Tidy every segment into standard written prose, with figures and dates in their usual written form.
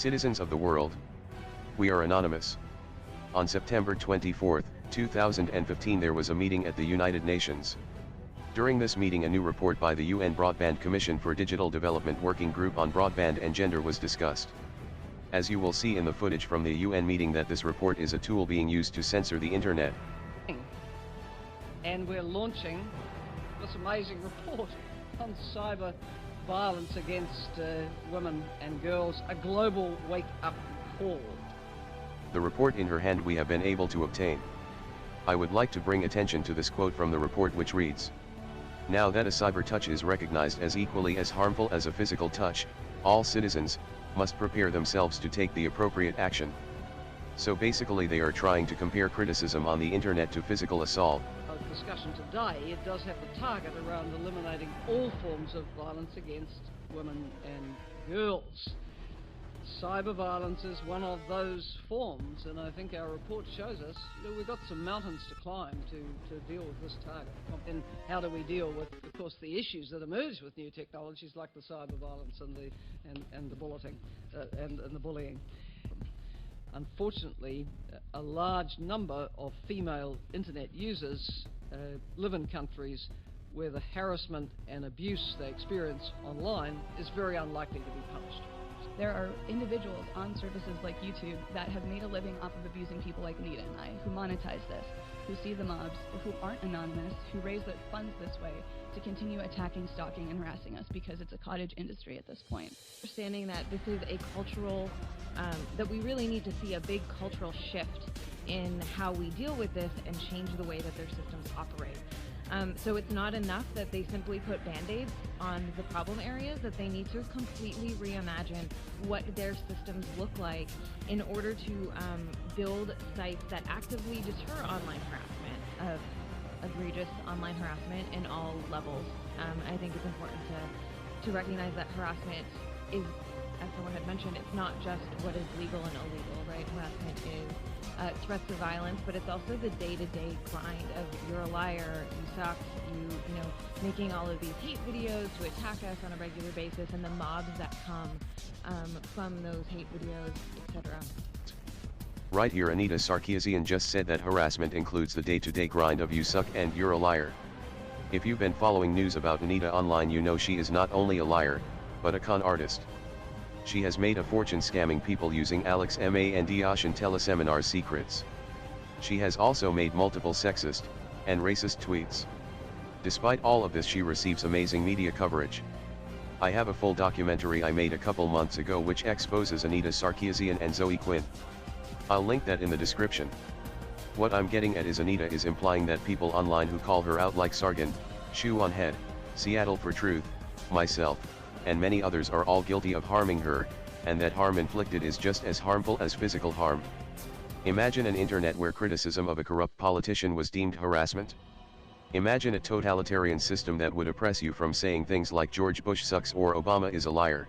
Citizens of the world, we are anonymous. On September 24, 2015 there was a meeting at the United Nations. During this meeting a new report by the UN Broadband Commission for Digital Development Working Group on Broadband and Gender was discussed. As you will see in the footage from the UN meeting that this report is a tool being used to censor the internet. And we're launching this amazing report on cyber violence against women and girls, a global wake-up call. The report in her hand we have been able to obtain. I would like to bring attention to this quote from the report which reads, "Now that a cyber touch is recognized as equally as harmful as a physical touch, all citizens must prepare themselves to take the appropriate action." So basically they are trying to compare criticism on the internet to physical assault. Our discussion today, it does have the target around eliminating all forms of violence against women and girls. Cyber violence is one of those forms, and I think our report shows us, we've got some mountains to climb to deal with this target. And how do we deal with, of course, the issues that emerge with new technologies like the cyber violence and the bulleting and the bullying. Unfortunately, a large number of female internet users live in countries where the harassment and abuse they experience online is very unlikely to be punished. There are individuals on services like YouTube that have made a living off of abusing people like Anita and I, who monetize this, who see the mobs, who aren't anonymous, who raise their funds this way to continue attacking, stalking, and harassing us because it's a cottage industry at this point. Understanding that this is a cultural, that we really need to see a big cultural shift in how we deal with this and change the way that their systems operate. So it's not enough that they simply put band-aids on the problem areas, that they need to completely reimagine what their systems look like in order to build sites that actively deter online harassment, egregious online harassment in all levels. I think it's important to recognize that harassment is, as someone had mentioned, it's not just what is legal and illegal, right? Harassment is threats of violence, but it's also the day-to-day grind of you're a liar, you suck, you know, making all of these hate videos to attack us on a regular basis, and the mobs that come from those hate videos, etc. Right here Anita Sarkeesian just said that harassment includes the day-to-day grind of you suck and you're a liar. If you've been following news about Anita online, you know she is not only a liar, but a con artist. She has made a fortune scamming people using Alex Mandiashan teleseminar secrets. She has also made multiple sexist and racist tweets. Despite all of this, she receives amazing media coverage. I have a full documentary I made a couple months ago which exposes Anita Sarkeesian and Zoe Quinn. I'll link that in the description. What I'm getting at is Anita is implying that people online who call her out like Sargon, Shoe on Head, Seattle for Truth, myself, and many others are all guilty of harming her, and that harm inflicted is just as harmful as physical harm. Imagine an internet where criticism of a corrupt politician was deemed harassment. Imagine a totalitarian system that would oppress you from saying things like George Bush sucks or Obama is a liar.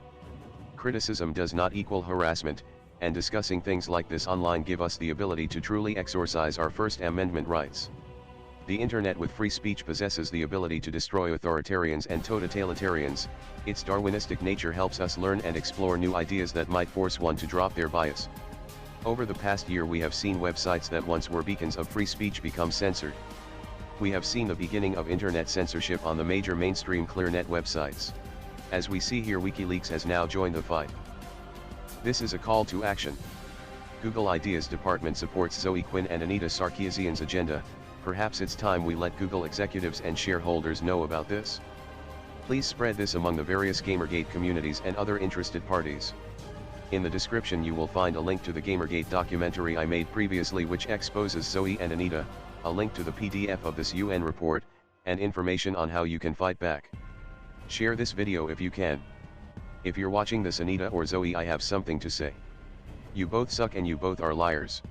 Criticism does not equal harassment, and discussing things like this online give us the ability to truly exercise our First Amendment rights. The internet with free speech possesses the ability to destroy authoritarians and totalitarians. Its Darwinistic nature helps us learn and explore new ideas that might force one to drop their bias. Over the past year we have seen websites that once were beacons of free speech become censored. We have seen the beginning of internet censorship on the major mainstream ClearNet websites. As we see here, WikiLeaks has now joined the fight. This is a call to action. Google Ideas Department supports Zoe Quinn and Anita Sarkeesian's agenda. Perhaps it's time we let Google executives and shareholders know about this. Please spread this among the various Gamergate communities and other interested parties. In the description you will find a link to the Gamergate documentary I made previously which exposes Zoe and Anita, a link to the PDF of this UN report, and information on how you can fight back. Share this video if you can. If you're watching this, Anita or Zoe, I have something to say. You both suck and you both are liars.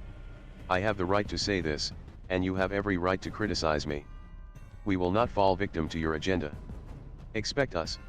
I have the right to say this, and you have every right to criticize me. We will not fall victim to your agenda. Expect us.